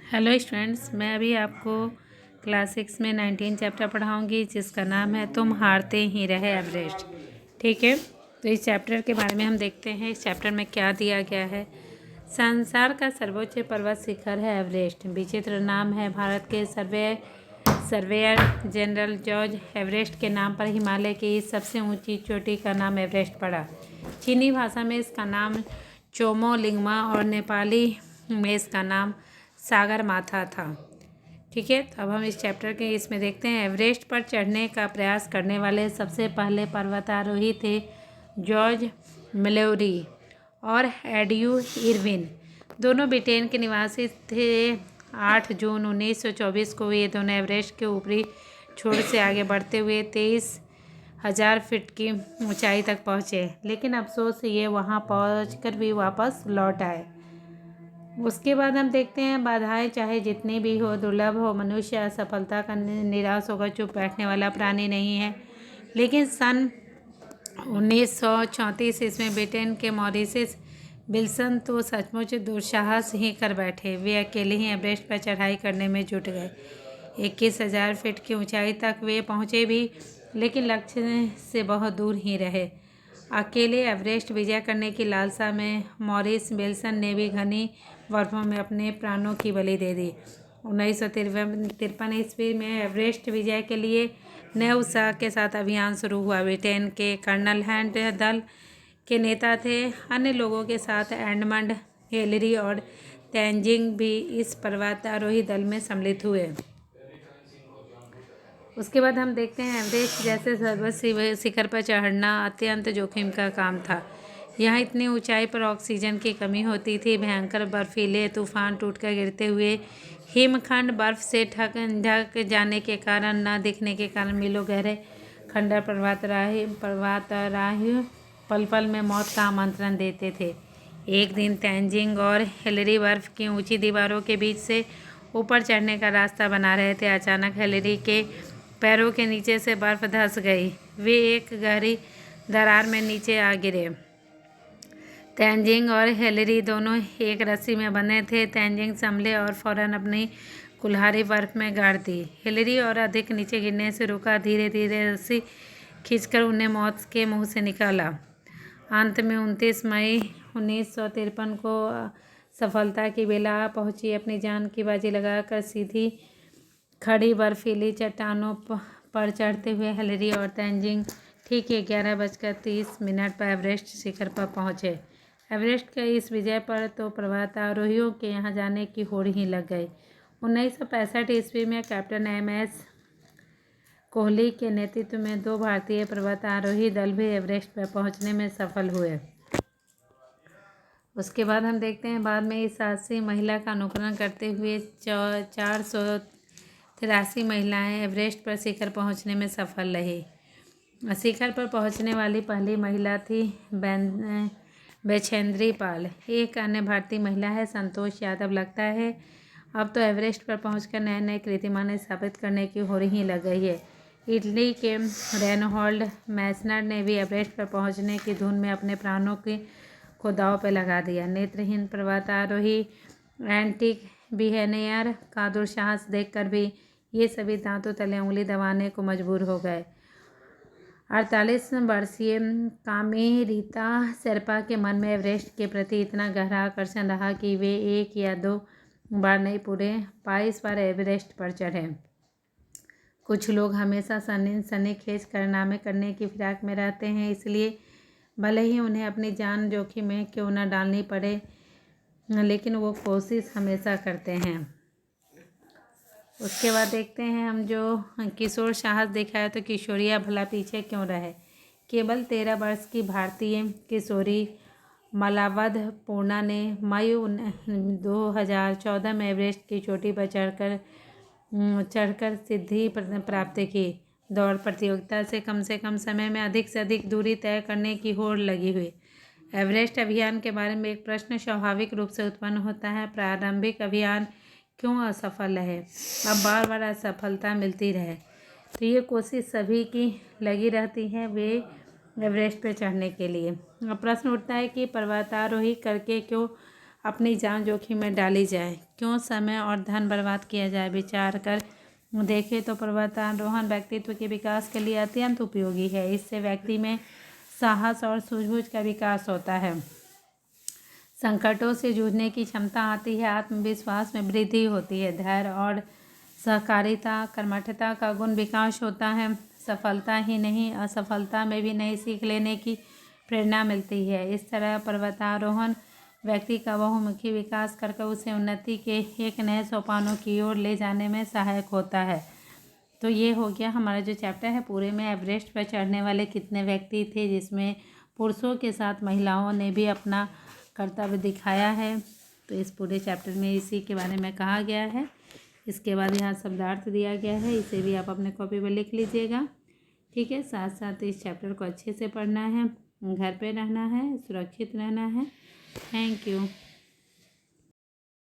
Hello students, मैं अभी आपको क्लास 6 में 19 चैप्टर पढ़ाऊंगी जिसका नाम है तुम हारते ही रहे एवरेस्ट। ठीक है, तो इस चैप्टर के बारे में हम देखते हैं इस चैप्टर में क्या दिया गया है। संसार का सर्वोच्च पर्वत शिखर है एवरेस्ट। विचित्र नाम है। भारत के सर्वेयर जनरल जॉर्ज एवरेस्ट के नाम पर हिमालय की सबसे ऊंची चोटी का नाम एवरेस्ट पड़ा। चीनी भाषा में इसका नाम चोमोलिंगमा और नेपाली में इसका नाम सागर माथा था। ठीक है, तो अब हम इस चैप्टर के इसमें देखते हैं। एवरेस्ट पर चढ़ने का प्रयास करने वाले सबसे पहले पर्वतारोही थे जॉर्ज मिलौरी और एड्यू इरविन। दोनों ब्रिटेन के निवासी थे। 8 जून 1924 को ये दोनों एवरेस्ट के ऊपरी छोर से आगे बढ़ते हुए 23,000 फीट की ऊंचाई तक पहुँचे, लेकिन अफसोस ये वहाँ पहुँचकर भी वापस लौट आए। उसके बाद हम देखते हैं, बाधाएं चाहे जितनी भी हो, दुर्लभ हो, मनुष्य असफलता का निराश होकर चुप बैठने वाला प्राणी नहीं है। लेकिन सन 1934 इसमें ब्रिटेन के मॉरिस विल्सन तो सचमुच दुस्साहस ही कर बैठे। वे अकेले ही एवरेस्ट पर चढ़ाई करने में जुट गए। 21,000 फीट की ऊंचाई तक वे पहुंचे भी, लेकिन लक्ष्य से बहुत दूर ही रहे। अकेले एवरेस्ट विजय करने की लालसा में मॉरिस विल्सन ने भी घनी बर्फों में अपने प्राणों की बलि दे दी। 1953 ईस्वी में एवरेस्ट विजय के लिए नए उत्साह के साथ अभियान शुरू हुआ। ब्रिटेन के कर्नल हैंड दल के नेता थे। अन्य लोगों के साथ एडमंड हिलरी और तेंजिंग भी इस पर्वतारोही दल में सम्मिलित हुए। उसके बाद हम देखते हैं, एवरेस्ट जैसे सर्वोच्च शिखर पर चढ़ना अत्यंत जोखिम का काम था। यहाँ इतनी ऊंचाई पर ऑक्सीजन की कमी होती थी। भयंकर बर्फीले तूफान टूटकर गिरते हुए हिमखंड बर्फ से ढक जाने के कारण, न दिखने के कारण मीलों गहरे खंडर पर्वतारोही पल पल में मौत का आमंत्रण देते थे। एक दिन तेंजिंग और हिलरी बर्फ की ऊंची दीवारों के बीच से ऊपर चढ़ने का रास्ता बना रहे थे। अचानक हिलरी के पैरों के नीचे से बर्फ धंस गई। वे एक गहरी दरार में नीचे आ गिरे। तेंजिंग और हिलरी दोनों एक रस्सी में बंधे थे। तेंजिंग संभले और फौरन अपनी कुल्हाड़ी बर्फ में गाड़ दी। हिलरी और अधिक नीचे गिरने से रुका। धीरे धीरे रस्सी खींचकर उन्हें मौत के मुंह से निकाला। अंत में 29 मई 1953 को सफलता की बेला पहुंची। अपनी जान की बाजी लगाकर सीधी खड़ी बर्फीली चट्टानों पर चढ़ते हुए हिलरी और तेंजिंग ठीक 11:30 पर एवरेस्ट शिखर पर पहुंचे। एवरेस्ट के इस विजय पर तो पर्वतारोहियों के यहाँ जाने की होड़ ही लग गई। 1965 ईस्वी में कैप्टन MS कोहली के नेतृत्व में 2 भारतीय पर्वतारोही दल भी एवरेस्ट पर पहुंचने में सफल हुए। उसके बाद हम देखते हैं, बाद में इस साहसी महिला का अनुकरण करते हुए 483 महिलाएं एवरेस्ट पर शिखर पहुंचने में सफल रही। शिखर पर पहुंचने वाली पहली महिला थी बछेंद्री पाल। एक अन्य भारतीय महिला है संतोष यादव। लगता है अब तो एवरेस्ट पर पहुंचकर नए नए कीर्तिमान स्थापित करने की होड़ ही लग गई है। इटली के रेनहोल्ड मैसनर ने भी एवरेस्ट पर पहुंचने की धुन में अपने प्राणों को दांव पर लगा दिया। नेत्रहीन पर्वतारोही एंटिक बिहेनियर का दुस्साहस देखकर भी ये सभी दांतों तले उंगली दबाने को मजबूर हो गए। 48 वर्षीय कामी रीता शेरपा के मन में एवरेस्ट के प्रति इतना गहरा आकर्षण रहा कि वे 1 या 2 बार नहीं, पूरे 22 बार एवरेस्ट पर चढ़े। कुछ लोग हमेशा सनी खींच कारनामे करने की फिराक में रहते हैं, इसलिए भले ही उन्हें अपनी जान जोखिम में क्यों न डालनी पड़े, लेकिन वो कोशिश हमेशा करते हैं। उसके बाद देखते हैं हम, जो किशोर साहस दिखाया तो किशोरिया भला पीछे क्यों रहे। केवल 13 वर्ष की भारतीय किशोरी मलावध पूर्णा ने मई 2014 में एवरेस्ट की चोटी पर चढ़कर सिद्धि प्राप्त की। दौड़ प्रतियोगिता से कम समय में अधिक से अधिक दूरी तय करने की होड़ लगी हुई। एवरेस्ट अभियान के बारे में एक प्रश्न स्वाभाविक रूप से उत्पन्न होता है, प्रारंभिक अभियान क्यों असफल रहे, अब बार बार असफलता मिलती रहे। तो ये कोशिश सभी की लगी रहती है वे एवरेस्ट पे चढ़ने के लिए। अब प्रश्न उठता है कि पर्वतारोही करके क्यों अपनी जान जोखिम में डाली जाए। क्यों समय और धन बर्बाद किया जाए? विचार कर देखें तो पर्वतारोहण व्यक्तित्व के विकास के लिए अत्यंत उपयोगी है। इससे व्यक्ति में साहस और सूझबूझ का विकास होता है, संकटों से जूझने की क्षमता आती है, आत्मविश्वास में वृद्धि होती है, धैर्य और सहकारिता कर्मठता का गुण विकास होता है। सफलता ही नहीं असफलता में भी नई सीख लेने की प्रेरणा मिलती है। इस तरह पर्वतारोहण व्यक्ति का बहुमुखी विकास करके उसे उन्नति के एक नए सोपानों की ओर ले जाने में सहायक होता है। तो ये हो गया हमारा जो चैप्टर है। पूरे में एवरेस्ट पर चढ़ने वाले कितने व्यक्ति थे, जिसमें पुरुषों के साथ महिलाओं ने भी अपना कर्तव्य दिखाया है। तो इस पूरे चैप्टर में इसी के बारे में कहा गया है। इसके बाद यहाँ शब्दार्थ दिया गया है, इसे भी आप अपने कॉपी पर लिख लीजिएगा। ठीक है, साथ साथ इस चैप्टर को अच्छे से पढ़ना है, घर पे रहना है, सुरक्षित रहना है। Thank you.